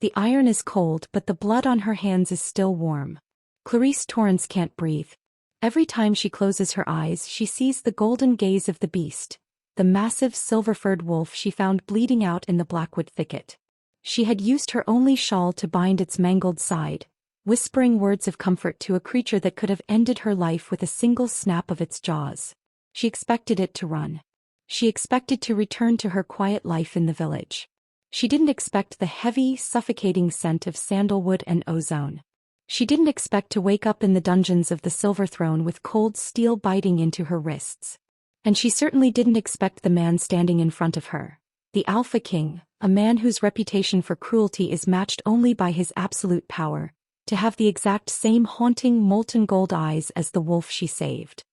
The iron is cold, but the blood on her hands is still warm. Clarice Torrance can't breathe. Every time she closes her eyes, she sees the golden gaze of the beast, the massive silver-furred wolf she found bleeding out in the blackwood thicket. She had used her only shawl to bind its mangled side, whispering words of comfort to a creature that could have ended her life with a single snap of its jaws. She expected it to run. She expected to return to her quiet life in the village. She didn't expect the heavy, suffocating scent of sandalwood and ozone. She didn't expect to wake up in the dungeons of the Silver Throne with cold steel biting into her wrists. And she certainly didn't expect the man standing in front of her, the Alpha King, a man whose reputation for cruelty is matched only by his absolute power, to have the exact same haunting molten gold eyes as the wolf she saved.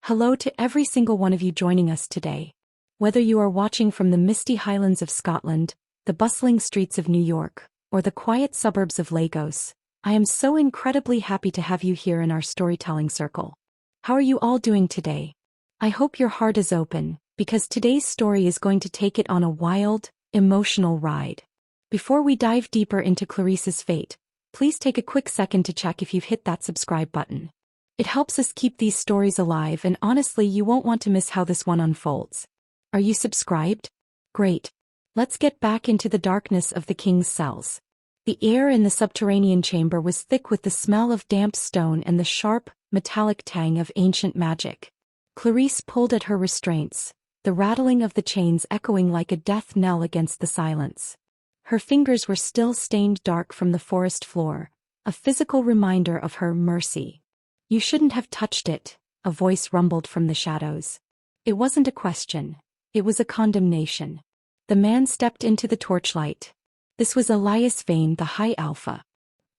Hello to every single one of you joining us today. Whether you are watching from the misty highlands of Scotland, the bustling streets of New York, or the quiet suburbs of Lagos, I am so incredibly happy to have you here in our storytelling circle. How are you all doing today? I hope your heart is open, because today's story is going to take it on a wild, emotional ride. Before we dive deeper into Clarice's fate, please take a quick second to check if you've hit that subscribe button. It helps us keep these stories alive, and honestly, you won't want to miss how this one unfolds. Are you subscribed? Great. Let's get back into the darkness of the king's cells. The air in the subterranean chamber was thick with the smell of damp stone and the sharp, metallic tang of ancient magic. Clarice pulled at her restraints, the rattling of the chains echoing like a death knell against the silence. Her fingers were still stained dark from the forest floor, a physical reminder of her mercy. You shouldn't have touched it, a voice rumbled from the shadows. It wasn't a question. It was a condemnation. The man stepped into the torchlight. This was Elias Vane, the High Alpha.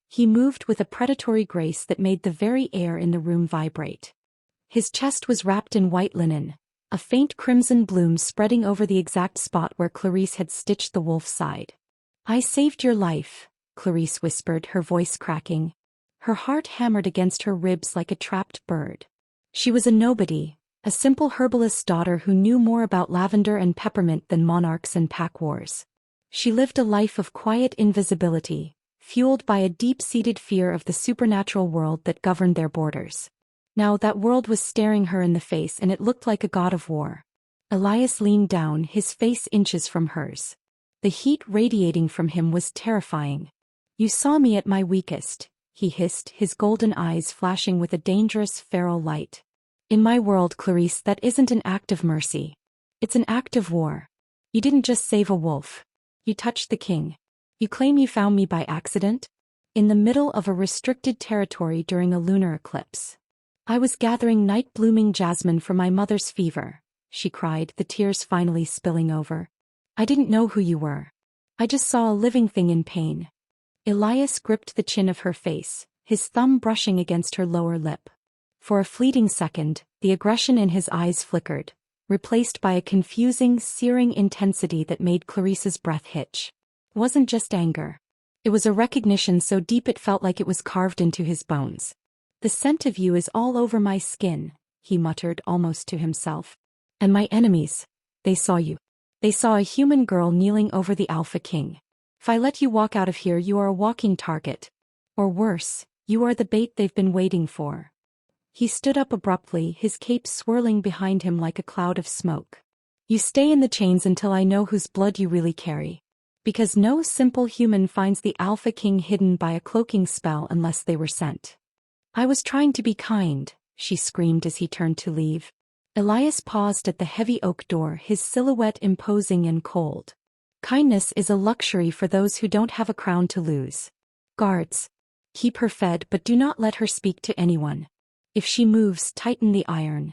He moved with a predatory grace that made the very air in the room vibrate. His chest was wrapped in white linen, a faint crimson bloom spreading over the exact spot where Clarice had stitched the wolf's side. "I saved your life," Clarice whispered, her voice cracking. Her heart hammered against her ribs like a trapped bird. She was a nobody, a simple herbalist's daughter who knew more about lavender and peppermint than monarchs and pack wars. She lived a life of quiet invisibility, fueled by a deep-seated fear of the supernatural world that governed their borders. Now that world was staring her in the face, and it looked like a god of war. Elias leaned down, his face inches from hers. The heat radiating from him was terrifying. "You saw me at my weakest," he hissed, his golden eyes flashing with a dangerous, feral light. "In my world, Clarice, that isn't an act of mercy. It's an act of war. You didn't just save a wolf. You touched the king. You claim you found me by accident? In the middle of a restricted territory during a lunar eclipse. I was gathering night-blooming jasmine for my mother's fever," she cried, the tears finally spilling over. "I didn't know who you were. I just saw a living thing in pain." Elias gripped the chin of her face, his thumb brushing against her lower lip. For a fleeting second, the aggression in his eyes flickered, replaced by a confusing, searing intensity that made Clarice's breath hitch. It wasn't just anger. It was a recognition so deep it felt like it was carved into his bones. "The scent of you is all over my skin," he muttered almost to himself. "And my enemies, they saw you. They saw a human girl kneeling over the Alpha King. If I let you walk out of here, you are a walking target. Or worse, you are the bait they've been waiting for." He stood up abruptly, his cape swirling behind him like a cloud of smoke. "You stay in the chains until I know whose blood you really carry. Because no simple human finds the Alpha King hidden by a cloaking spell unless they were sent." "I was trying to be kind," she screamed as he turned to leave. Elias paused at the heavy oak door, his silhouette imposing and cold. "Kindness is a luxury for those who don't have a crown to lose. Guards, keep her fed, but do not let her speak to anyone. If she moves, tighten the iron."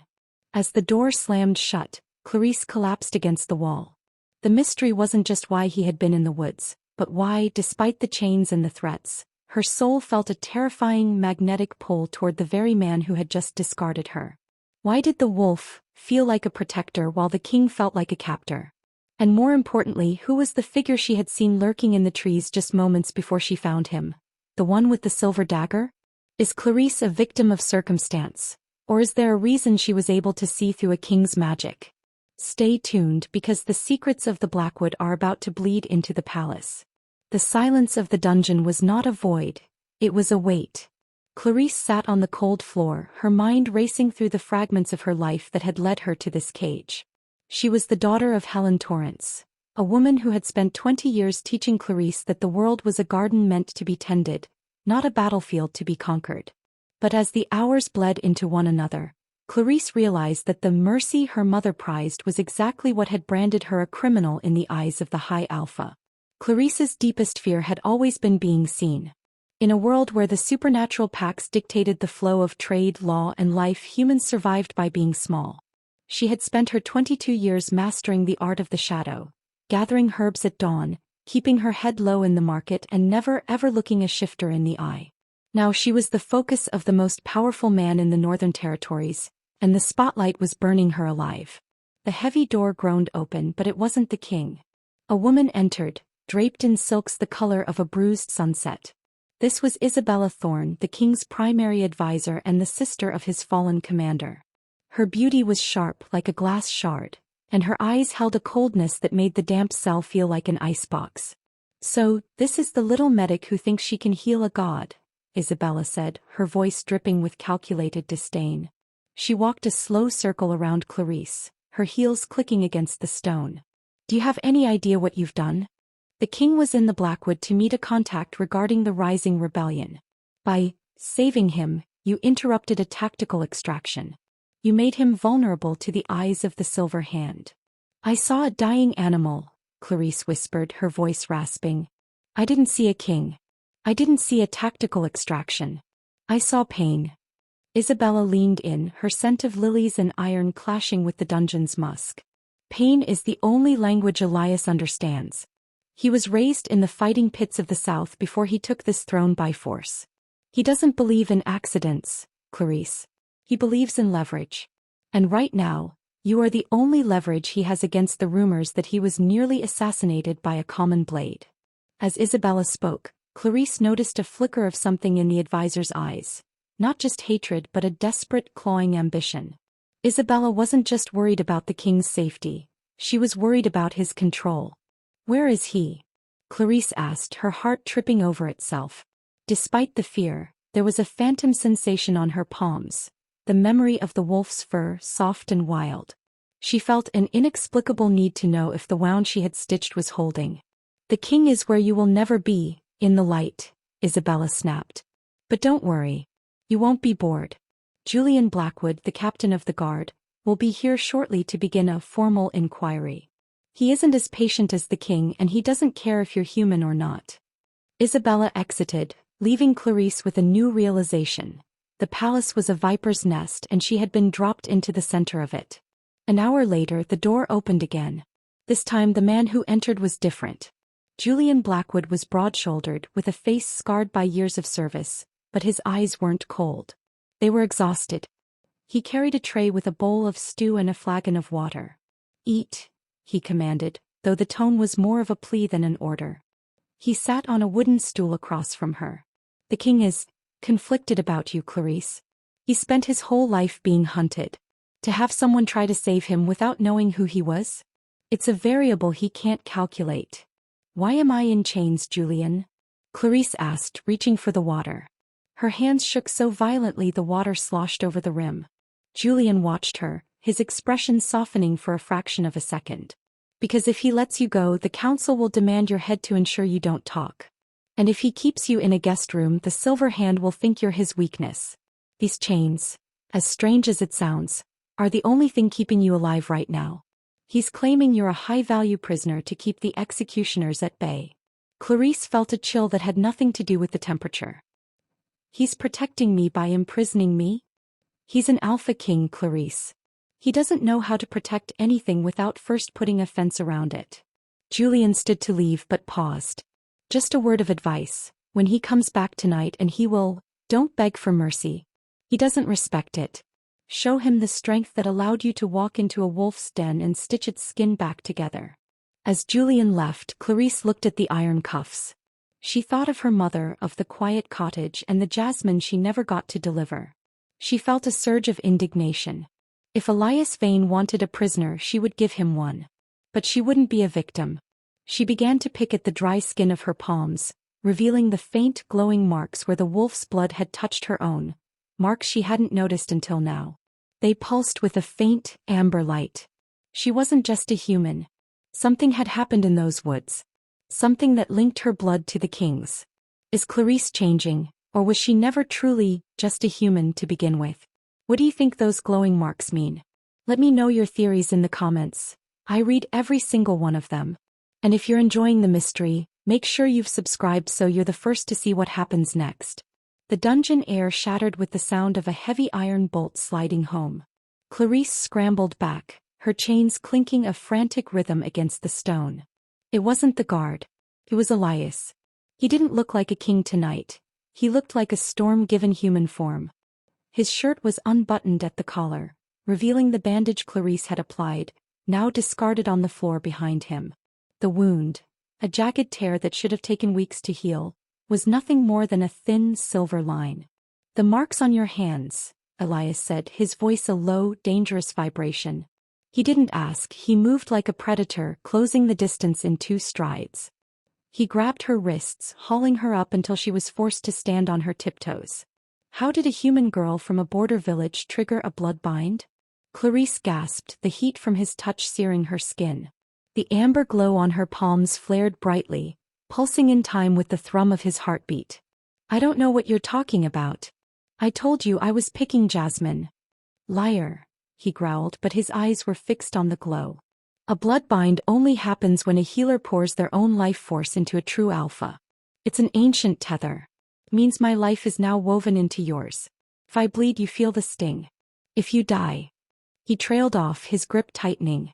As the door slammed shut, Clarice collapsed against the wall. The mystery wasn't just why he had been in the woods, but why, despite the chains and the threats, her soul felt a terrifying magnetic pull toward the very man who had just discarded her. Why did the wolf feel like a protector while the king felt like a captor? And more importantly, who was the figure she had seen lurking in the trees just moments before she found him? The one with the silver dagger? Is Clarice a victim of circumstance, or is there a reason she was able to see through a king's magic? Stay tuned, because the secrets of the Blackwood are about to bleed into the palace. The silence of the dungeon was not a void, it was a weight. Clarisse sat on the cold floor, her mind racing through the fragments of her life that had led her to this cage. She was the daughter of Helen Torrance, a woman who had spent 20 years teaching Clarisse that the world was a garden meant to be tended, not a battlefield to be conquered. But as the hours bled into one another, Clarisse realized that the mercy her mother prized was exactly what had branded her a criminal in the eyes of the High Alpha. Clarisse's deepest fear had always been being seen. In a world where the supernatural pacts dictated the flow of trade, law, and life, humans survived by being small. She had spent her 22 years mastering the art of the shadow, gathering herbs at dawn, keeping her head low in the market, and never ever looking a shifter in the eye. Now she was the focus of the most powerful man in the Northern Territories, and the spotlight was burning her alive. The heavy door groaned open, but it wasn't the king. A woman entered, draped in silks the color of a bruised sunset. This was Isabella Thorne, the king's primary advisor and the sister of his fallen commander. Her beauty was sharp like a glass shard, and her eyes held a coldness that made the damp cell feel like an icebox. "So, this is the little medic who thinks she can heal a god," Isabella said, her voice dripping with calculated disdain. She walked a slow circle around Clarisse, her heels clicking against the stone. "Do you have any idea what you've done?" The king was in the Blackwood to meet a contact regarding the rising rebellion. By saving him, you interrupted a tactical extraction. You made him vulnerable to the eyes of the Silver Hand. "I saw a dying animal," Clarisse whispered, her voice rasping. "I didn't see a king. I didn't see a tactical extraction. I saw pain." Isabella leaned in, her scent of lilies and iron clashing with the dungeon's musk. "Pain is the only language Elias understands. He was raised in the fighting pits of the South before he took this throne by force. He doesn't believe in accidents, Clarisse. He believes in leverage. And right now, you are the only leverage he has against the rumors that he was nearly assassinated by a common blade." As Isabella spoke, Clarisse noticed a flicker of something in the advisor's eyes. Not just hatred but a desperate, clawing ambition. Isabella wasn't just worried about the king's safety, she was worried about his control. "Where is he?" Clarisse asked, her heart tripping over itself. Despite the fear, there was a phantom sensation on her palms, the memory of the wolf's fur, soft and wild. She felt an inexplicable need to know if the wound she had stitched was holding. "The king is where you will never be, in the light," Isabella snapped. "But don't worry. You won't be bored. Julian Blackwood, the captain of the guard, will be here shortly to begin a formal inquiry. He isn't as patient as the king, and he doesn't care if you're human or not." Isabella exited, leaving Clarisse with a new realization. The palace was a viper's nest and she had been dropped into the center of it. An hour later the door opened again. This time the man who entered was different. Julian Blackwood was broad-shouldered, with a face scarred by years of service, but his eyes weren't cold. They were exhausted. He carried a tray with a bowl of stew and a flagon of water. "Eat," he commanded, though the tone was more of a plea than an order. He sat on a wooden stool across from her. "The king is conflicted about you, Clarisse. He spent his whole life being hunted. To have someone try to save him without knowing who he was? It's a variable he can't calculate." "Why am I in chains, Julian?" Clarisse asked, reaching for the water. Her hands shook so violently the water sloshed over the rim. Julian watched her, his expression softening for a fraction of a second. "Because if he lets you go, the council will demand your head to ensure you don't talk. And if he keeps you in a guest room, the Silver Hand will think you're his weakness. These chains, as strange as it sounds, are the only thing keeping you alive right now. He's claiming you're a high-value prisoner to keep the executioners at bay." Clarisse felt a chill that had nothing to do with the temperature. "He's protecting me by imprisoning me? He's an alpha king, Clarisse. He doesn't know how to protect anything without first putting a fence around it." Julian stood to leave but paused. "Just a word of advice. When he comes back tonight and he will, don't beg for mercy. He doesn't respect it. Show him the strength that allowed you to walk into a wolf's den and stitch its skin back together." As Julian left, Clarisse looked at the iron cuffs. She thought of her mother, of the quiet cottage and the jasmine she never got to deliver. She felt a surge of indignation. If Elias Vane wanted a prisoner, she would give him one. But she wouldn't be a victim. She began to pick at the dry skin of her palms, revealing the faint glowing marks where the wolf's blood had touched her own, marks she hadn't noticed until now. They pulsed with a faint, amber light. She wasn't just a human. Something had happened in those woods. Something that linked her blood to the king's. Is Clarisse changing, or was she never truly just a human to begin with? What do you think those glowing marks mean? Let me know your theories in the comments. I read every single one of them. And if you're enjoying the mystery, make sure you've subscribed so you're the first to see what happens next. The dungeon air shattered with the sound of a heavy iron bolt sliding home. Clarisse scrambled back, her chains clinking a frantic rhythm against the stone. It wasn't the guard. It was Elias. He didn't look like a king tonight. He looked like a storm-given human form. His shirt was unbuttoned at the collar, revealing the bandage Clarisse had applied, now discarded on the floor behind him. The wound, a jagged tear that should have taken weeks to heal, was nothing more than a thin silver line. "The marks on your hands," Elias said, his voice a low, dangerous vibration. He didn't ask, he moved like a predator, closing the distance in 2 strides. He grabbed her wrists, hauling her up until she was forced to stand on her tiptoes. How did a human girl from a border village trigger a blood bind? Clarisse gasped, the heat from his touch searing her skin. The amber glow on her palms flared brightly, pulsing in time with the thrum of his heartbeat. "I don't know what you're talking about. I told you I was picking Jasmine." "Liar," he growled, but his eyes were fixed on the glow. "A blood bind only happens when a healer pours their own life force into a true alpha. It's an ancient tether. It means my life is now woven into yours. If I bleed, you feel the sting. If you die..." He trailed off, his grip tightening.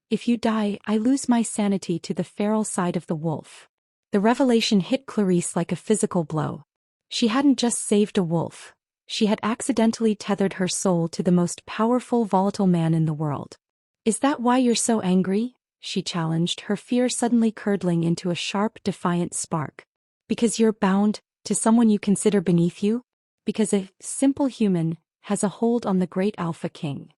"If you die, I lose my sanity to the feral side of the wolf." The revelation hit Clarisse like a physical blow. She hadn't just saved a wolf. She had accidentally tethered her soul to the most powerful, volatile man in the world. "Is that why you're so angry?" she challenged, her fear suddenly curdling into a sharp, defiant spark. "Because you're bound to someone you consider beneath you? Because a simple human has a hold on the great Alpha King?"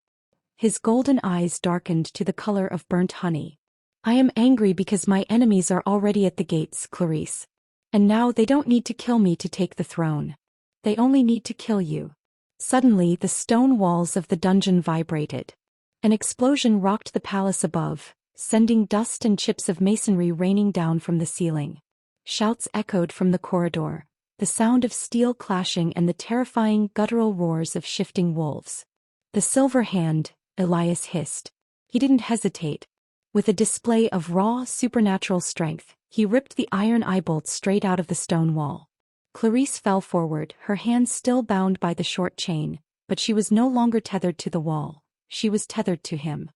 His golden eyes darkened to the color of burnt honey. "I am angry because my enemies are already at the gates, Clarisse. And now they don't need to kill me to take the throne. They only need to kill you." Suddenly, the stone walls of the dungeon vibrated. An explosion rocked the palace above, sending dust and chips of masonry raining down from the ceiling. Shouts echoed from the corridor, the sound of steel clashing and the terrifying guttural roars of shifting wolves. "The silver hand," Elias hissed. He didn't hesitate. With a display of raw, supernatural strength, he ripped the iron eyebolts straight out of the stone wall. Clarisse fell forward, her hands still bound by the short chain, but she was no longer tethered to the wall. She was tethered to him.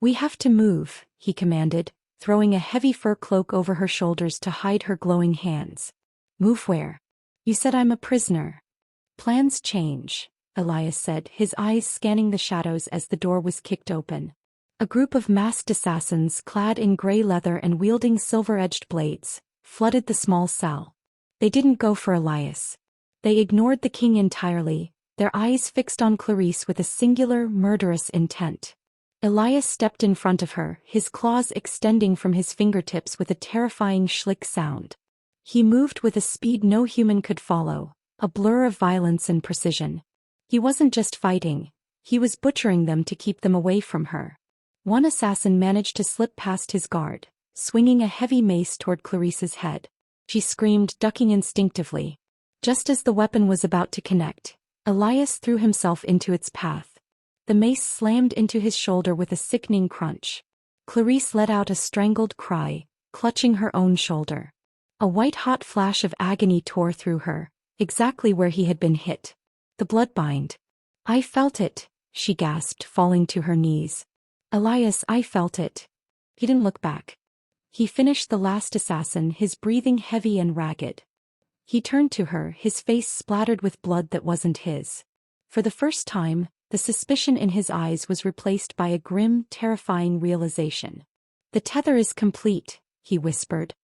"We have to move," he commanded, throwing a heavy fur cloak over her shoulders to hide her glowing hands. "Move where? You said I'm a prisoner." "Plans change," Elias said, his eyes scanning the shadows as the door was kicked open. A group of masked assassins, clad in gray leather and wielding silver-edged blades, flooded the small cell. They didn't go for Elias. They ignored the king entirely, their eyes fixed on Clarisse with a singular, murderous intent. Elias stepped in front of her, his claws extending from his fingertips with a terrifying schlick sound. He moved with a speed no human could follow, a blur of violence and precision. He wasn't just fighting, he was butchering them to keep them away from her. One assassin managed to slip past his guard, swinging a heavy mace toward Clarisse's head. She screamed, ducking instinctively. Just as the weapon was about to connect, Elias threw himself into its path. The mace slammed into his shoulder with a sickening crunch. Clarisse let out a strangled cry, clutching her own shoulder. A white-hot flash of agony tore through her, exactly where he had been hit. The blood bind. "I felt it," she gasped, falling to her knees. "Elias, I felt it." He didn't look back. He finished the last assassin, his breathing heavy and ragged. He turned to her, his face splattered with blood that wasn't his. For the first time, the suspicion in his eyes was replaced by a grim, terrifying realization. "The tether is complete," he whispered.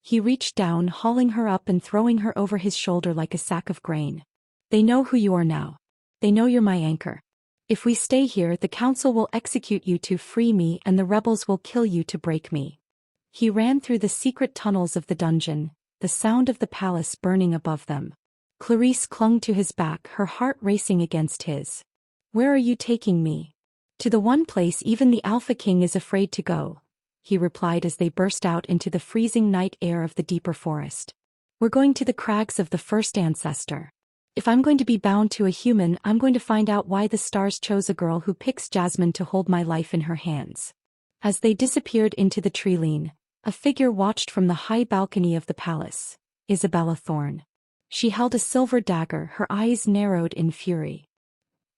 He reached down, hauling her up and throwing her over his shoulder like a sack of grain. "They know who you are now. They know you're my anchor. If we stay here, the council will execute you to free me and the rebels will kill you to break me." He ran through the secret tunnels of the dungeon, the sound of the palace burning above them. Clarice clung to his back, her heart racing against his. "Where are you taking me?" "To the one place even the Alpha King is afraid to go," he replied as they burst out into the freezing night air of the deeper forest. "We're going to the crags of the first ancestor. If I'm going to be bound to a human, I'm going to find out why the stars chose a girl who picks Jasmine to hold my life in her hands." As they disappeared into the tree-line, a figure watched from the high balcony of the palace. Isabella Thorne. She held a silver dagger, her eyes narrowed in fury.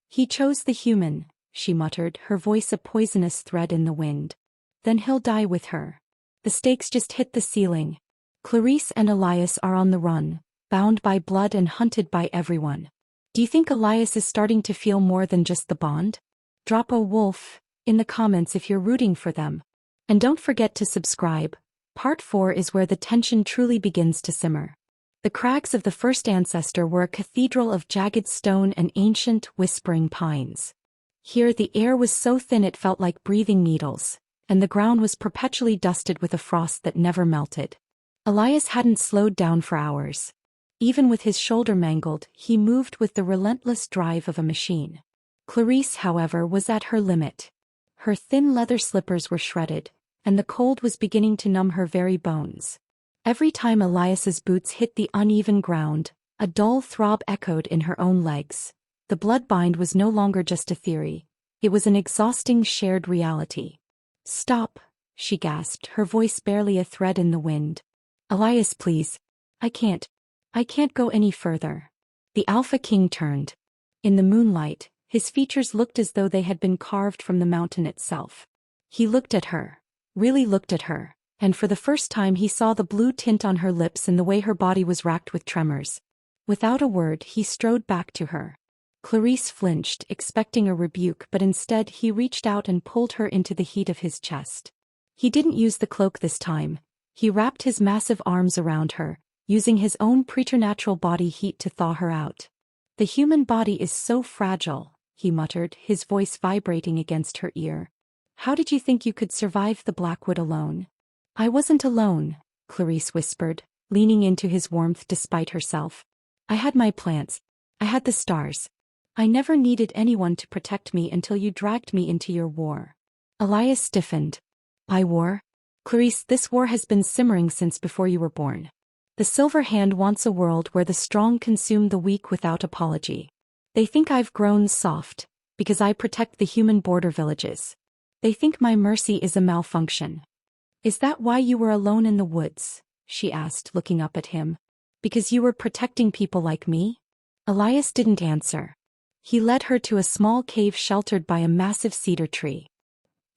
"He chose the human," she muttered, her voice a poisonous thread in the wind. "Then he'll die with her." The stakes just hit the ceiling. Clarice and Elias are on the run, bound by blood and hunted by everyone. Do you think Elias is starting to feel more than just the bond? Drop a wolf in the comments if you're rooting for them. And don't forget to subscribe. Part 4 is where the tension truly begins to simmer. The crags of the first ancestor were a cathedral of jagged stone and ancient, whispering pines. Here the air was so thin it felt like breathing needles, and the ground was perpetually dusted with a frost that never melted. Elias hadn't slowed down for hours. Even with his shoulder mangled, he moved with the relentless drive of a machine. Clarice, however, was at her limit. Her thin leather slippers were shredded, and the cold was beginning to numb her very bones. Every time Elias's boots hit the uneven ground, a dull throb echoed in her own legs. The bloodbind was no longer just a theory. It was an exhausting shared reality. "Stop," she gasped, her voice barely a thread in the wind. "Elias, please. I can't go any further." The Alpha King turned. In the moonlight, his features looked as though they had been carved from the mountain itself. He looked at her, really looked at her, and for the first time he saw the blue tint on her lips and the way her body was racked with tremors. Without a word, he strode back to her. Clarice flinched, expecting a rebuke, but instead he reached out and pulled her into the heat of his chest. He didn't use the cloak this time. He wrapped his massive arms around her, using his own preternatural body heat to thaw her out. "The human body is so fragile," he muttered, his voice vibrating against her ear. "How did you think you could survive the Blackwood alone?" "I wasn't alone," Clarice whispered, leaning into his warmth despite herself. "I had my plants. I had the stars. I never needed anyone to protect me until you dragged me into your war." Elias stiffened. "My war? Clarice, this war has been simmering since before you were born. The Silver Hand wants a world where the strong consume the weak without apology. They think I've grown soft, because I protect the human border villages. They think my mercy is a malfunction." "Is that why you were alone in the woods?" she asked, looking up at him. "Because you were protecting people like me?" Elias didn't answer. He led her to a small cave sheltered by a massive cedar tree.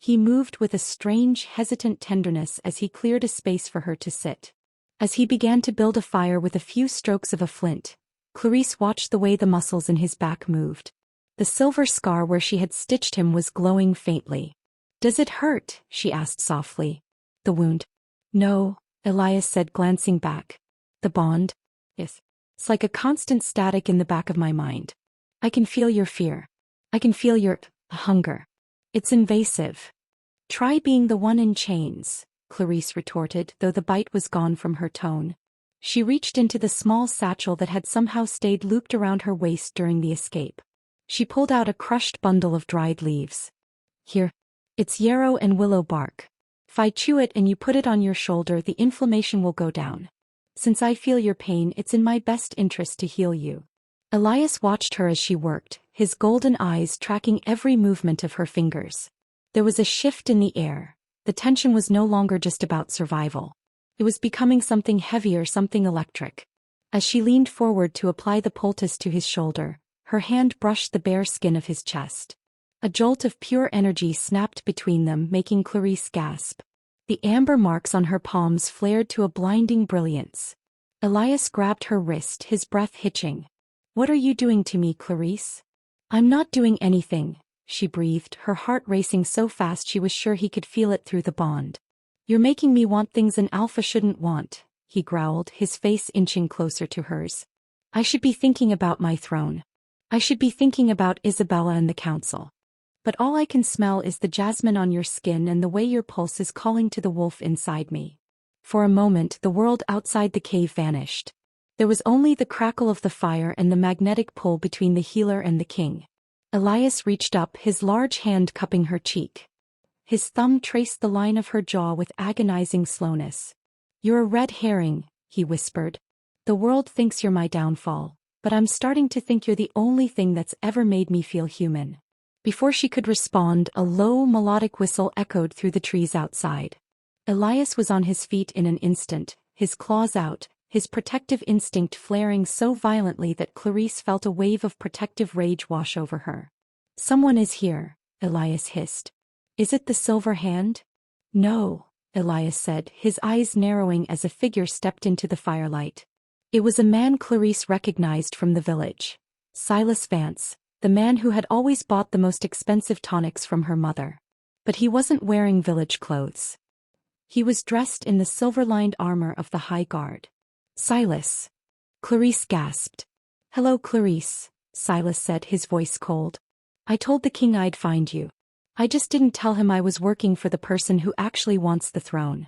He moved with a strange, hesitant tenderness as he cleared a space for her to sit. As he began to build a fire with a few strokes of a flint, Clarice watched the way the muscles in his back moved. The silver scar where she had stitched him was glowing faintly. "Does it hurt?" she asked softly. "The wound?" "No," Elias said, glancing back. "The bond? Yes. It's like a constant static in the back of my mind. I can feel your fear. I can feel your hunger. It's invasive." "Try being the one in chains," Clarice retorted, though the bite was gone from her tone. She reached into the small satchel that had somehow stayed looped around her waist during the escape. She pulled out a crushed bundle of dried leaves. "Here. It's yarrow and willow bark. If I chew it and you put it on your shoulder, the inflammation will go down. Since I feel your pain, it's in my best interest to heal you." Elias watched her as she worked, his golden eyes tracking every movement of her fingers. There was a shift in the air. The tension was no longer just about survival. It was becoming something heavier, something electric. As she leaned forward to apply the poultice to his shoulder, her hand brushed the bare skin of his chest. A jolt of pure energy snapped between them, making Clarice gasp. The amber marks on her palms flared to a blinding brilliance. Elias grabbed her wrist, his breath hitching. "What are you doing to me, Clarice?" "I'm not doing anything," she breathed, her heart racing so fast she was sure he could feel it through the bond. "You're making me want things an alpha shouldn't want," he growled, his face inching closer to hers. "I should be thinking about my throne. I should be thinking about Isabella and the council." But all I can smell is the jasmine on your skin and the way your pulse is calling to the wolf inside me. For a moment the world outside the cave vanished. There was only the crackle of the fire and the magnetic pull between the healer and the king. Elias reached up, his large hand cupping her cheek. His thumb traced the line of her jaw with agonizing slowness. "You're a red herring," he whispered. "The world thinks you're my downfall, but I'm starting to think you're the only thing that's ever made me feel human." Before she could respond, a low, melodic whistle echoed through the trees outside. Elias was on his feet in an instant, his claws out, his protective instinct flaring so violently that Clarice felt a wave of protective rage wash over her. "Someone is here," Elias hissed. "Is it the silver hand?" "No," Elias said, his eyes narrowing as a figure stepped into the firelight. It was a man Clarice recognized from the village. Silas Vance, the man who had always bought the most expensive tonics from her mother. But he wasn't wearing village clothes. He was dressed in the silver-lined armor of the High Guard. "Silas." Clarice gasped. "Hello, Clarice," Silas said, his voice cold. "I told the king I'd find you. I just didn't tell him I was working for the person who actually wants the throne."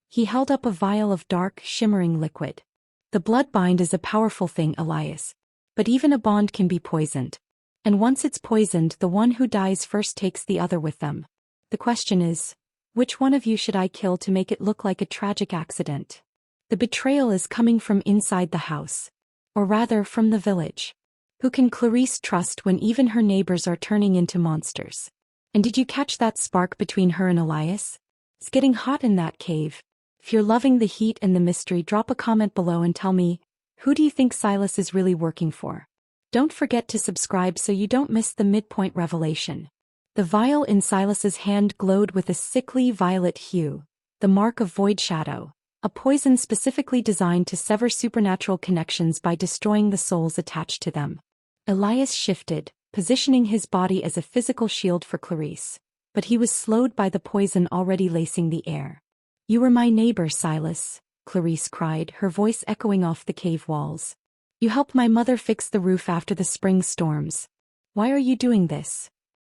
He held up a vial of dark, shimmering liquid. "The blood bind is a powerful thing, Elias. But even a bond can be poisoned. And once it's poisoned, the one who dies first takes the other with them. The question is, which one of you should I kill to make it look like a tragic accident? The betrayal is coming from inside the house. Or rather, from the village. Who can Clarice trust when even her neighbors are turning into monsters? And did you catch that spark between her and Elias? It's getting hot in that cave. If you're loving the heat and the mystery, drop a comment below and tell me, who do you think Silas is really working for? Don't forget to subscribe so you don't miss the midpoint revelation. The vial in Silas's hand glowed with a sickly violet hue, the mark of void shadow, a poison specifically designed to sever supernatural connections by destroying the souls attached to them. Elias shifted, positioning his body as a physical shield for Clarice, but he was slowed by the poison already lacing the air. "You were my neighbor, Silas," Clarice cried, her voice echoing off the cave walls. "You helped my mother fix the roof after the spring storms. Why are you doing this?"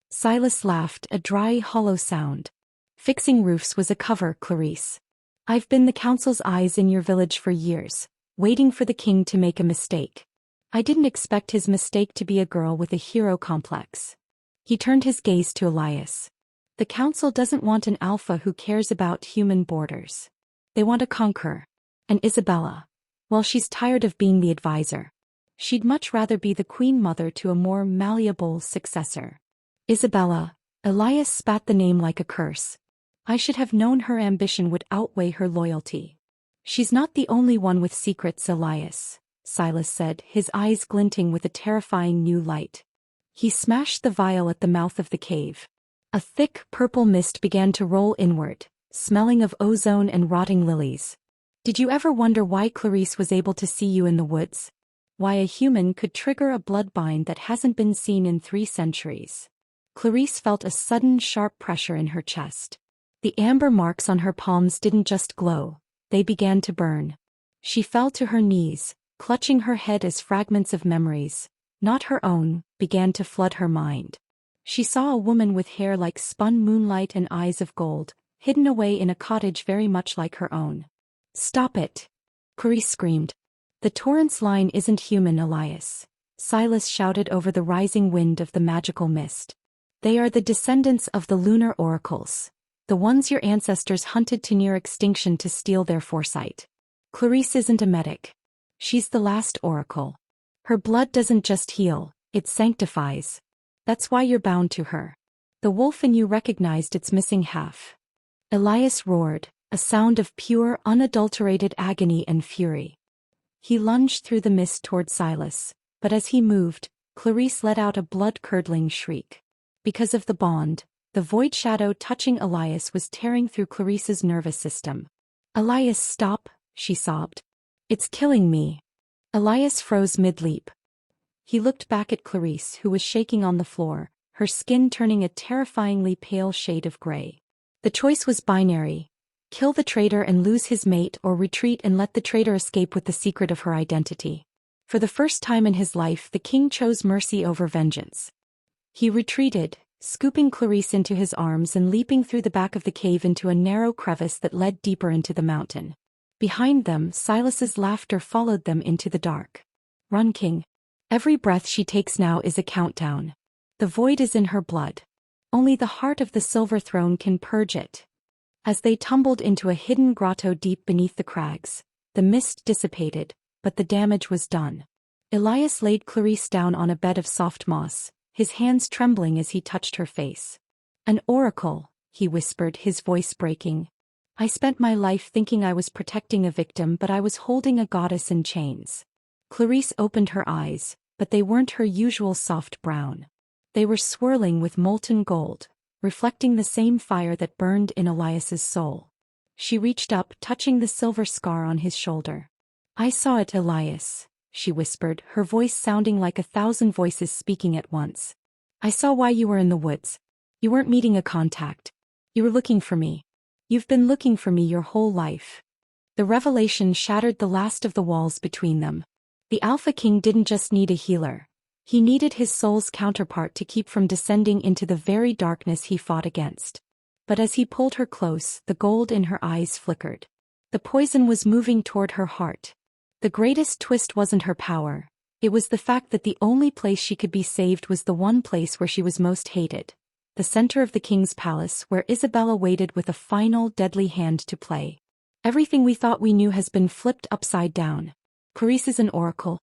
Silas laughed, a dry, hollow sound. "Fixing roofs was a cover, Clarice. I've been the council's eyes in your village for years, waiting for the king to make a mistake. I didn't expect his mistake to be a girl with a hero complex." He turned his gaze to Elias. "The council doesn't want an alpha who cares about human borders. They want a conqueror. And Isabella, well, she's tired of being the advisor. She'd much rather be the queen mother to a more malleable successor." "Isabella," Elias spat the name like a curse. "I should have known her ambition would outweigh her loyalty." "She's not the only one with secrets, Elias," Silas said, his eyes glinting with a terrifying new light. He smashed the vial at the mouth of the cave. A thick, purple mist began to roll inward, smelling of ozone and rotting lilies. "Did you ever wonder why Clarice was able to see you in the woods? Why a human could trigger a blood bind that hasn't been seen in 3 centuries? Clarice felt a sudden, sharp pressure in her chest. The amber marks on her palms didn't just glow, they began to burn. She fell to her knees, clutching her head as fragments of memories, not her own, began to flood her mind. She saw a woman with hair like spun moonlight and eyes of gold, hidden away in a cottage very much like her own. "Stop it!" Clarice screamed. "The Torrance line isn't human, Elias," Silas shouted over the rising wind of the magical mist. "They are the descendants of the lunar oracles, the ones your ancestors hunted to near extinction to steal their foresight. Clarice isn't a medic. She's the last oracle. Her blood doesn't just heal, it sanctifies. That's why you're bound to her. The wolf in you recognized its missing half." Elias roared, a sound of pure, unadulterated agony and fury. He lunged through the mist toward Silas, but as he moved, Clarice let out a blood-curdling shriek. Because of the bond, the void shadow touching Elias was tearing through Clarice's nervous system. "Elias, stop," she sobbed. "It's killing me." Elias froze mid-leap. He looked back at Clarice, who was shaking on the floor, her skin turning a terrifyingly pale shade of gray. The choice was binary: kill the traitor and lose his mate, or retreat and let the traitor escape with the secret of her identity. For the first time in his life, the king chose mercy over vengeance. He retreated, scooping Clarice into his arms and leaping through the back of the cave into a narrow crevice that led deeper into the mountain. Behind them, Silas's laughter followed them into the dark. Run, King. Every breath she takes now is a countdown. The void is in her blood. Only the heart of the silver throne can purge it. As they tumbled into a hidden grotto deep beneath the crags, the mist dissipated, but the damage was done. Elias laid Clarice down on a bed of soft moss, his hands trembling as he touched her face. An oracle, he whispered, his voice breaking. I spent my life thinking I was protecting a victim, but I was holding a goddess in chains. Clarice opened her eyes, but they weren't her usual soft brown. They were swirling with molten gold, reflecting the same fire that burned in Elias's soul. She reached up, touching the silver scar on his shoulder. I saw it, Elias, she whispered, her voice sounding like 1,000 voices speaking at once. I saw why you were in the woods. You weren't meeting a contact. You were looking for me. You've been looking for me your whole life. The revelation shattered the last of the walls between them. The Alpha King didn't just need a healer. He needed his soul's counterpart to keep from descending into the very darkness he fought against. But as he pulled her close, the gold in her eyes flickered. The poison was moving toward her heart. The greatest twist wasn't her power. It was the fact that the only place she could be saved was the one place where she was most hated. The center of the king's palace, where Isabella waited with a final deadly hand to play. Everything we thought we knew has been flipped upside down. Clarice is an oracle.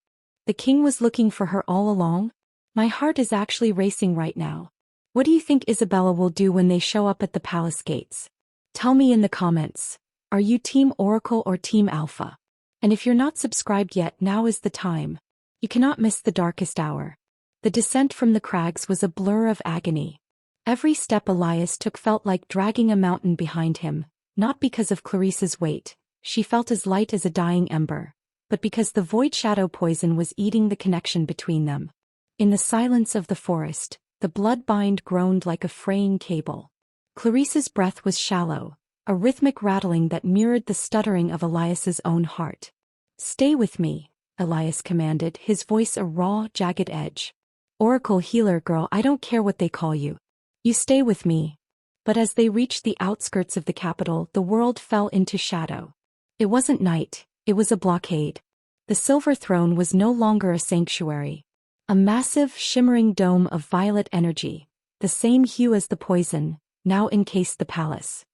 The king was looking for her all along? My heart is actually racing right now. What do you think Isabella will do when they show up at the palace gates? Tell me in the comments. Are you Team Oracle or Team Alpha? And if you're not subscribed yet, now is the time. You cannot miss the darkest hour. The descent from the crags was a blur of agony. Every step Elias took felt like dragging a mountain behind him, not because of Clarice's weight, she felt as light as a dying ember, but because the void shadow poison was eating the connection between them. In the silence of the forest, the blood-bind groaned like a fraying cable. Clarice's breath was shallow, a rhythmic rattling that mirrored the stuttering of Elias's own heart. Stay with me, Elias commanded, his voice a raw, jagged edge. Oracle, healer, girl, I don't care what they call you. You stay with me. But as they reached the outskirts of the capital, the world fell into shadow. It wasn't night, it was a blockade. The silver throne was no longer a sanctuary. A massive, shimmering dome of violet energy, the same hue as the poison, now encased the palace.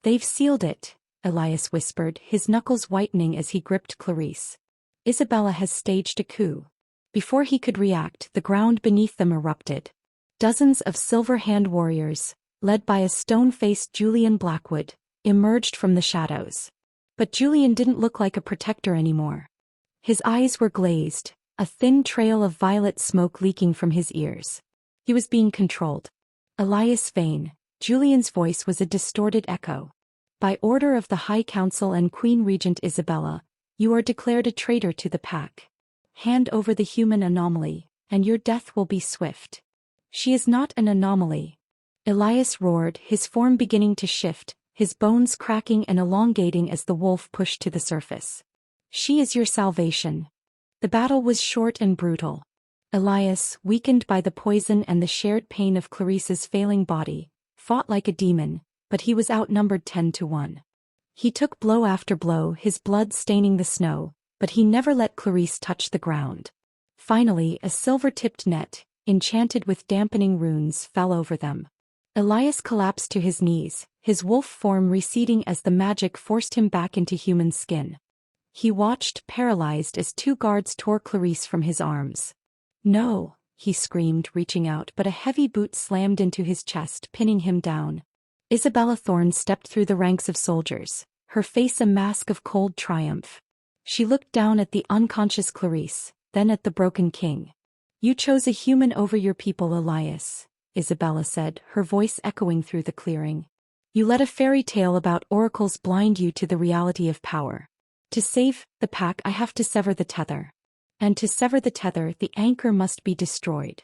They've sealed it, Elias whispered, his knuckles whitening as he gripped Clarice. Isabella has staged a coup. Before he could react, the ground beneath them erupted. Dozens of silver hand warriors, led by a stone-faced Julian Blackwood, emerged from the shadows. But Julian didn't look like a protector anymore. His eyes were glazed, a thin trail of violet smoke leaking from his ears. He was being controlled. Elias Vane, Julian's voice was a distorted echo. By order of the High Council and Queen Regent Isabella, you are declared a traitor to the pack. Hand over the human anomaly, and your death will be swift. She is not an anomaly. Elias roared, his form beginning to shift, his bones cracking and elongating as the wolf pushed to the surface. She is your salvation. The battle was short and brutal. Elias, weakened by the poison and the shared pain of Clarice's failing body, fought like a demon, but he was outnumbered 10-1. He took blow after blow, his blood staining the snow, but he never let Clarice touch the ground. Finally, a silver-tipped net, enchanted with dampening runes, fell over them. Elias collapsed to his knees, his wolf form receding as the magic forced him back into human skin. He watched, paralyzed, as two guards tore Clarice from his arms. No, he screamed, reaching out, but a heavy boot slammed into his chest, pinning him down. Isabella Thorne stepped through the ranks of soldiers, her face a mask of cold triumph. She looked down at the unconscious Clarice, then at the broken king. You chose a human over your people, Elias, Isabella said, her voice echoing through the clearing. You let a fairy tale about oracles blind you to the reality of power. To save the pack, I have to sever the tether. And to sever the tether, the anchor must be destroyed.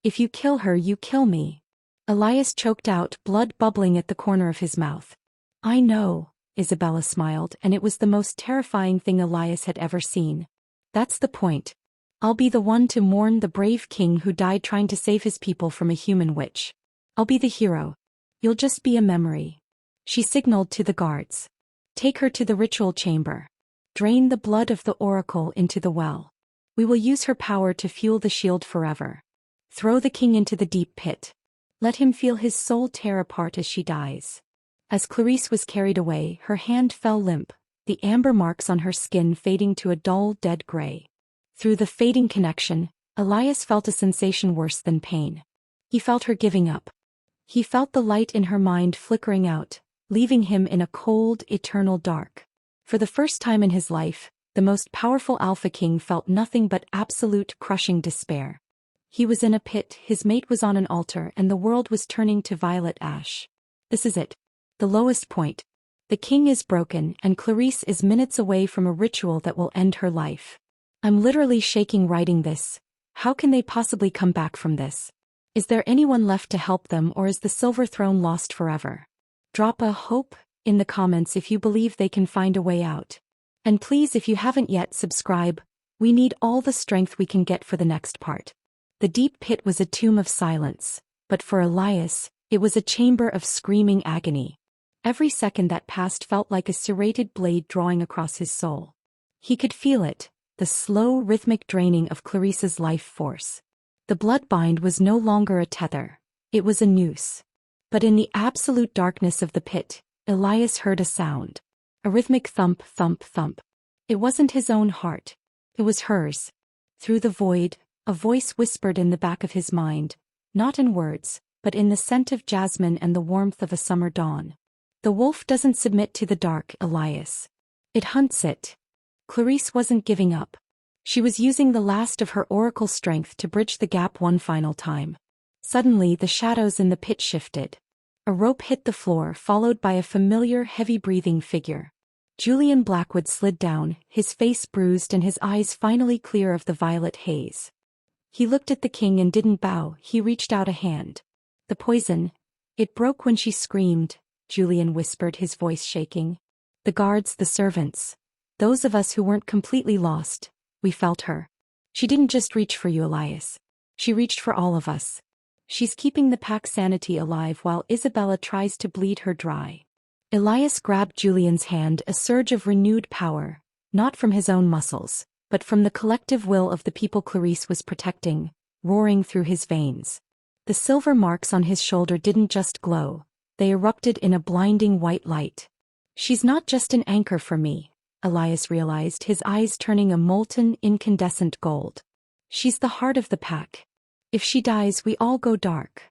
If you kill her, you kill me. Elias choked out, blood bubbling at the corner of his mouth. I know, Isabella smiled, and it was the most terrifying thing Elias had ever seen. That's the point. I'll be the one to mourn the brave king who died trying to save his people from a human witch. I'll be the hero. You'll just be a memory. She signaled to the guards. Take her to the ritual chamber. Drain the blood of the oracle into the well. We will use her power to fuel the shield forever. Throw the king into the deep pit. Let him feel his soul tear apart as she dies. As Clarisse was carried away, her hand fell limp, the amber marks on her skin fading to a dull, dead gray. Through the fading connection, Elias felt a sensation worse than pain. He felt her giving up. He felt the light in her mind flickering out, leaving him in a cold, eternal dark. For the first time in his life, the most powerful Alpha King felt nothing but absolute crushing despair. He was in a pit, his mate was on an altar, and the world was turning to violet ash. This is it. The lowest point. The king is broken, and Clarisse is minutes away from a ritual that will end her life. I'm literally shaking writing this. How can they possibly come back from this? Is there anyone left to help them, or is the Silver Throne lost forever? Drop a hope in the comments if you believe they can find a way out. And please, if you haven't yet, subscribe. We need all the strength we can get for the next part. The deep pit was a tomb of silence, but for Elias, it was a chamber of screaming agony. Every second that passed felt like a serrated blade drawing across his soul. He could feel it, the slow, rhythmic draining of Clarisse's life force. The bloodbind was no longer a tether, it was a noose. But in the absolute darkness of the pit, Elias heard a sound. A rhythmic thump, thump, thump. It wasn't his own heart. It was hers. Through the void, a voice whispered in the back of his mind, not in words, but in the scent of jasmine and the warmth of a summer dawn. The wolf doesn't submit to the dark, Elias. It hunts it. Clarisse wasn't giving up. She was using the last of her oracle strength to bridge the gap one final time. Suddenly, the shadows in the pit shifted. A rope hit the floor, followed by a familiar, heavy-breathing figure. Julian Blackwood slid down, his face bruised and his eyes finally clear of the violet haze. He looked at the king and didn't bow, he reached out a hand. The poison. It broke when she screamed, Julian whispered, his voice shaking. The guards, the servants. Those of us who weren't completely lost, we felt her. She didn't just reach for you, Elias. She reached for all of us. She's keeping the pack's sanity alive while Isabella tries to bleed her dry. Elias grabbed Julian's hand, a surge of renewed power, not from his own muscles, but from the collective will of the people Clarisse was protecting, roaring through his veins. The silver marks on his shoulder didn't just glow, they erupted in a blinding white light. She's not just an anchor for me, Elias realized, his eyes turning a molten, incandescent gold. She's the heart of the pack. If she dies, we all go dark.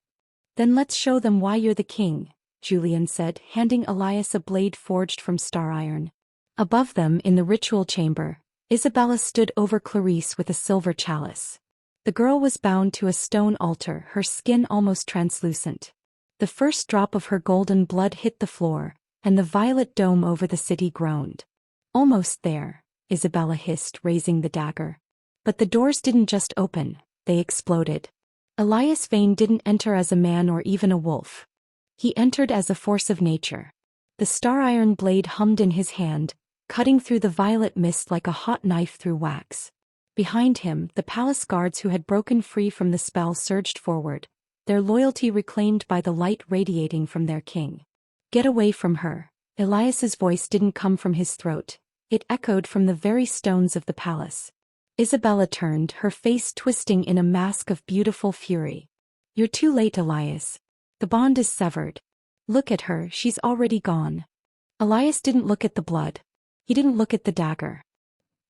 Then let's show them why you're the king, Julian said, handing Elias a blade forged from star iron. Above them, in the ritual chamber, Isabella stood over Clarisse with a silver chalice. The girl was bound to a stone altar, her skin almost translucent. The first drop of her golden blood hit the floor, and the violet dome over the city groaned. Almost there, Isabella hissed, raising the dagger. But the doors didn't just open, they exploded. Elias Vane didn't enter as a man or even a wolf. He entered as a force of nature. The star iron blade hummed in his hand, cutting through the violet mist like a hot knife through wax. Behind him, the palace guards who had broken free from the spell surged forward, their loyalty reclaimed by the light radiating from their king. Get away from her. Elias's voice didn't come from his throat, it echoed from the very stones of the palace. Isabella turned, her face twisting in a mask of beautiful fury. You're too late, Elias. The bond is severed. Look at her, she's already gone. Elias didn't look at the blood. He didn't look at the dagger.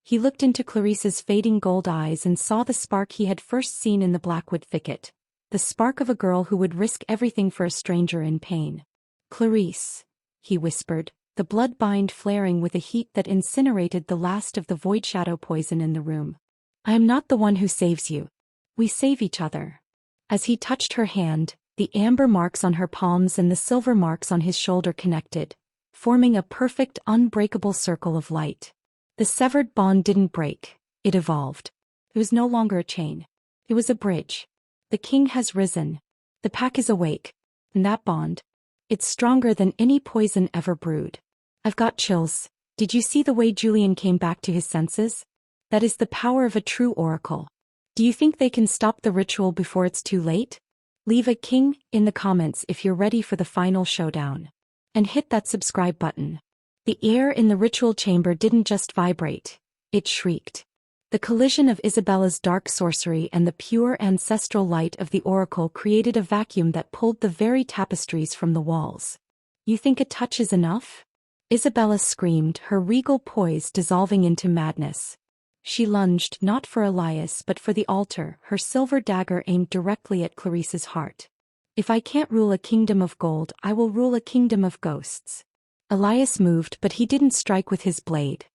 He looked into Clarisse's fading gold eyes and saw the spark he had first seen in the blackwood thicket, the spark of a girl who would risk everything for a stranger in pain. Clarisse, he whispered, the bloodbind flaring with a heat that incinerated the last of the void shadow poison in the room. I am not the one who saves you. We save each other. As he touched her hand, the amber marks on her palms and the silver marks on his shoulder connected, forming a perfect, unbreakable circle of light. The severed bond didn't break, it evolved. It was no longer a chain. It was a bridge. The king has risen. The pack is awake. And that bond, it's stronger than any poison ever brewed. I've got chills. Did you see the way Julian came back to his senses? That is the power of a true oracle. Do you think they can stop the ritual before it's too late? Leave a king in the comments if you're ready for the final showdown. And hit that subscribe button. The air in the ritual chamber didn't just vibrate, it shrieked. The collision of Isabella's dark sorcery and the pure ancestral light of the oracle created a vacuum that pulled the very tapestries from the walls. You think a touch is enough? Isabella screamed, her regal poise dissolving into madness. She lunged not for Elias but for the altar, her silver dagger aimed directly at Clarice's heart. If I can't rule a kingdom of gold, I will rule a kingdom of ghosts. Elias moved, but he didn't strike with his blade.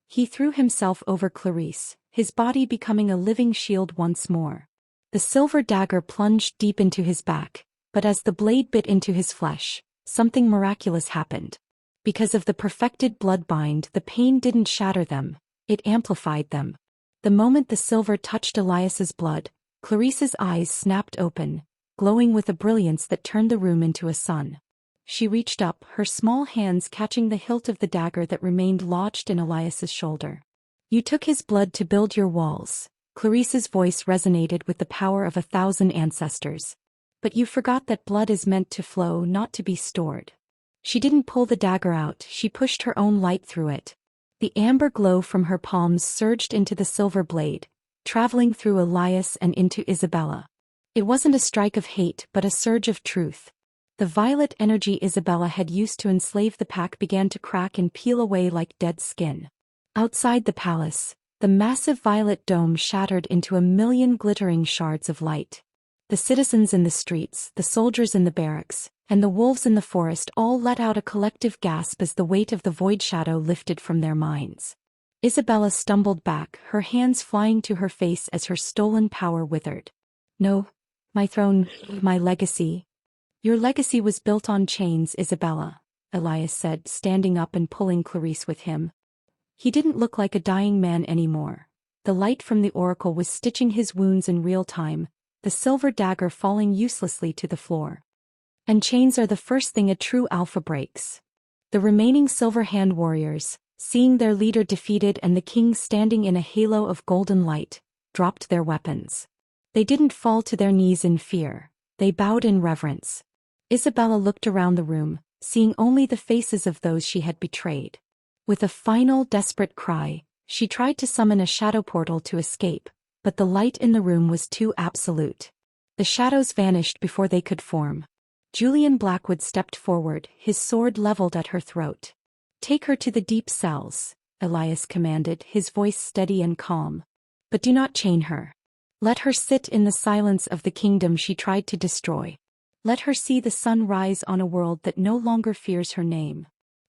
He threw himself over Clarice, his body becoming a living shield once more. The silver dagger plunged deep into his back, but as the blade bit into his flesh, something miraculous happened. Because of the perfected blood bind, the pain didn't shatter them, it amplified them. The moment the silver touched Elias's blood, Clarice's eyes snapped open, glowing with a brilliance that turned the room into a sun. She reached up, her small hands catching the hilt of the dagger that remained lodged in Elias's shoulder. You took his blood to build your walls. Clarice's voice resonated with the power of 1,000 ancestors. But you forgot that blood is meant to flow, not to be stored. She didn't pull the dagger out, she pushed her own light through it. The amber glow from her palms surged into the silver blade, traveling through Elias and into Isabella. It wasn't a strike of hate but a surge of truth. The violet energy Isabella had used to enslave the pack began to crack and peel away like dead skin. Outside the palace, the massive violet dome shattered into 1,000,000 glittering shards of light. The citizens in the streets, the soldiers in the barracks, and the wolves in the forest all let out a collective gasp as the weight of the void shadow lifted from their minds. Isabella stumbled back, her hands flying to her face as her stolen power withered. No, my throne, my legacy. Your legacy was built on chains, Isabella, Elias said, standing up and pulling Clarice with him. He didn't look like a dying man anymore. The light from the oracle was stitching his wounds in real time, the silver dagger falling uselessly to the floor. And chains are the first thing a true alpha breaks. The remaining silver hand warriors, seeing their leader defeated and the king standing in a halo of golden light, dropped their weapons. They didn't fall to their knees in fear, they bowed in reverence. Isabella looked around the room, seeing only the faces of those she had betrayed. With a final desperate cry, she tried to summon a shadow portal to escape, but the light in the room was too absolute. The shadows vanished before they could form. Julian Blackwood stepped forward, his sword leveled at her throat. Take her to the deep cells, Elias commanded, his voice steady and calm. But do not chain her. Let her sit in the silence of the kingdom she tried to destroy. Let her see the sun rise on a world that no longer fears her name.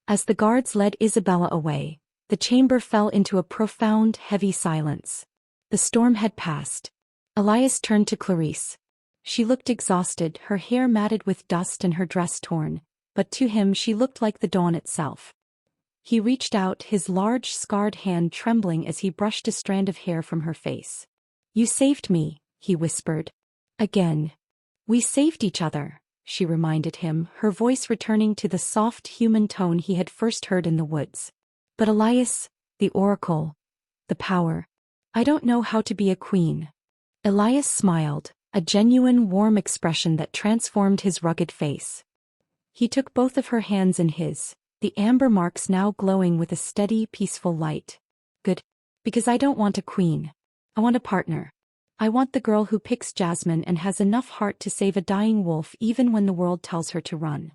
As the guards led Isabella away, the chamber fell into a profound, heavy silence. The storm had passed. Elias turned to Clarice. She looked exhausted, her hair matted with dust and her dress torn, but to him she looked like the dawn itself. He reached out, his large scarred hand trembling as he brushed a strand of hair from her face. You saved me, he whispered. Again. We saved each other, she reminded him, her voice returning to the soft human tone he had first heard in the woods. But Elias, the oracle, the power. I don't know how to be a queen. Elias smiled, a genuine warm expression that transformed his rugged face. He took both of her hands in his, the amber marks now glowing with a steady, peaceful light. Good. Because I don't want a queen. I want a partner. I want the girl who picks Jasmine and has enough heart to save a dying wolf even when the world tells her to run.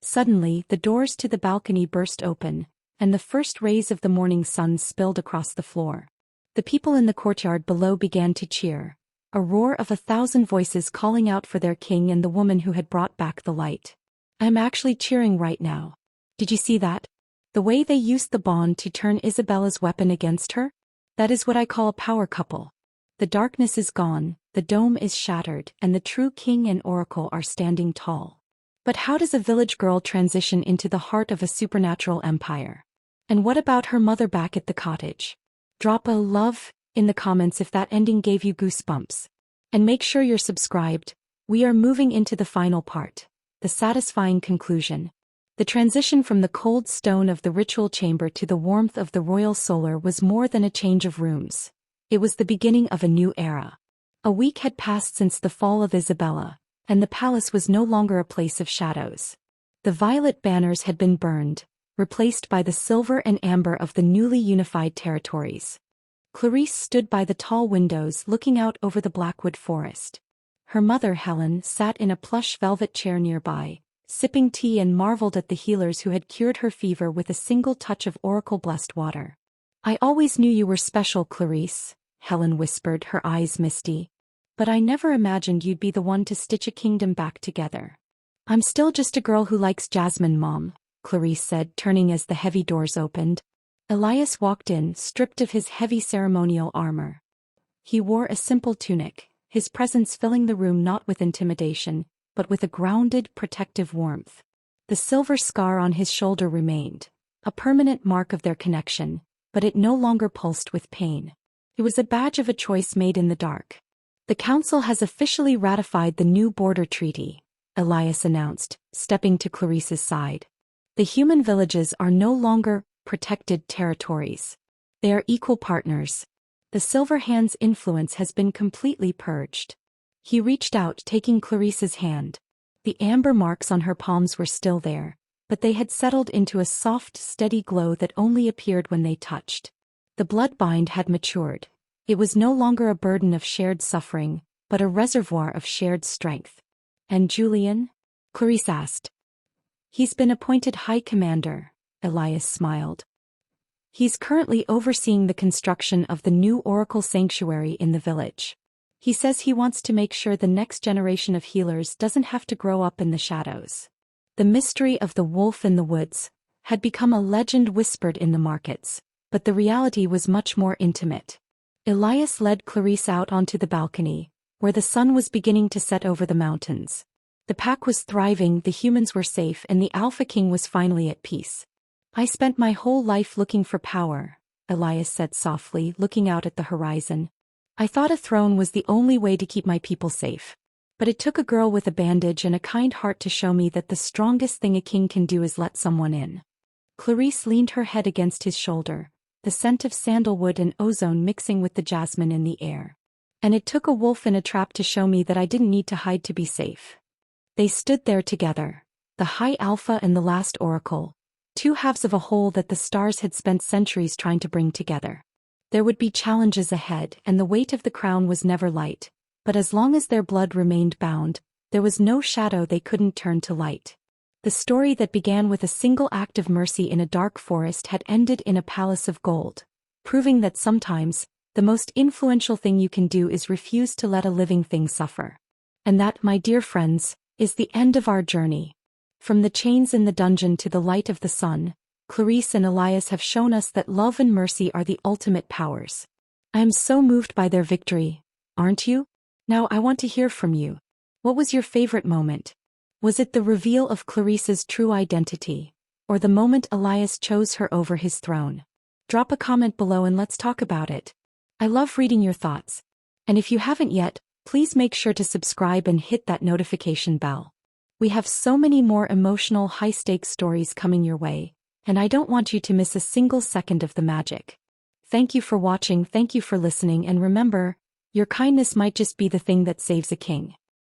Suddenly, the doors to the balcony burst open, and the first rays of the morning sun spilled across the floor. The people in the courtyard below began to cheer, a roar of 1,000 voices calling out for their king and the woman who had brought back the light. I'm actually cheering right now. Did you see that? The way they used the bond to turn Isabella's weapon against her? That is what I call a power couple. The darkness is gone, the dome is shattered, and the true king and oracle are standing tall. But how does a village girl transition into the heart of a supernatural empire? And what about her mother back at the cottage? Drop a love in the comments if that ending gave you goosebumps. And make sure you're subscribed. We are moving into the final part, the satisfying conclusion. The transition from the cold stone of the ritual chamber to the warmth of the royal solar was more than a change of rooms. It was the beginning of a new era. A week had passed since the fall of Isabella, and the palace was no longer a place of shadows. The violet banners had been burned, replaced by the silver and amber of the newly unified territories. Clarice stood by the tall windows looking out over the blackwood forest. Her mother, Helen, sat in a plush velvet chair nearby, sipping tea and marveled at the healers who had cured her fever with a single touch of oracle-blessed water. "I always knew you were special, Clarice," Helen whispered, her eyes misty. "But I never imagined you'd be the one to stitch a kingdom back together." "I'm still just a girl who likes Jasmine, Mom," Clarice said, turning as the heavy doors opened. Elias walked in, stripped of his heavy ceremonial armor. He wore a simple tunic, his presence filling the room not with intimidation, but with a grounded, protective warmth. The silver scar on his shoulder remained, a permanent mark of their connection, but it no longer pulsed with pain. It was a badge of a choice made in the dark. "The council has officially ratified the new border treaty," Elias announced, stepping to Clarice's side. "The human villages are no longer protected territories. They are equal partners. The Silver Hand's influence has been completely purged." He reached out, taking Clarice's hand. The amber marks on her palms were still there, but they had settled into a soft, steady glow that only appeared when they touched. The blood bind had matured. It was no longer a burden of shared suffering, but a reservoir of shared strength. "And Julian?" Clarice asked. "He's been appointed High Commander," Elias smiled. "He's currently overseeing the construction of the new Oracle Sanctuary in the village. He says he wants to make sure the next generation of healers doesn't have to grow up in the shadows." The mystery of the wolf in the woods had become a legend whispered in the markets, but the reality was much more intimate. Elias led Clarice out onto the balcony, where the sun was beginning to set over the mountains. The pack was thriving, the humans were safe, and the Alpha King was finally at peace. "I spent my whole life looking for power," Elias said softly, looking out at the horizon. "I thought a throne was the only way to keep my people safe. But it took a girl with a bandage and a kind heart to show me that the strongest thing a king can do is let someone in." Clarice leaned her head against his shoulder, the scent of sandalwood and ozone mixing with the jasmine in the air. "And it took a wolf in a trap to show me that I didn't need to hide to be safe." They stood there together, the High Alpha and the last Oracle, two halves of a whole that the stars had spent centuries trying to bring together. There would be challenges ahead, and the weight of the crown was never light. But as long as their blood remained bound, there was no shadow they couldn't turn to light. The story that began with a single act of mercy in a dark forest had ended in a palace of gold, proving that sometimes, the most influential thing you can do is refuse to let a living thing suffer. And that, my dear friends, is the end of our journey. From the chains in the dungeon to the light of the sun, Clarice and Elias have shown us that love and mercy are the ultimate powers. I am so moved by their victory, aren't you? Now I want to hear from you. What was your favorite moment? Was it the reveal of Clarice's true identity, or the moment Elias chose her over his throne? Drop a comment below and let's talk about it. I love reading your thoughts. And if you haven't yet, please make sure to subscribe and hit that notification bell. We have so many more emotional, high-stakes stories coming your way, and I don't want you to miss a single second of the magic. Thank you for watching, thank you for listening, and remember, your kindness might just be the thing that saves a king.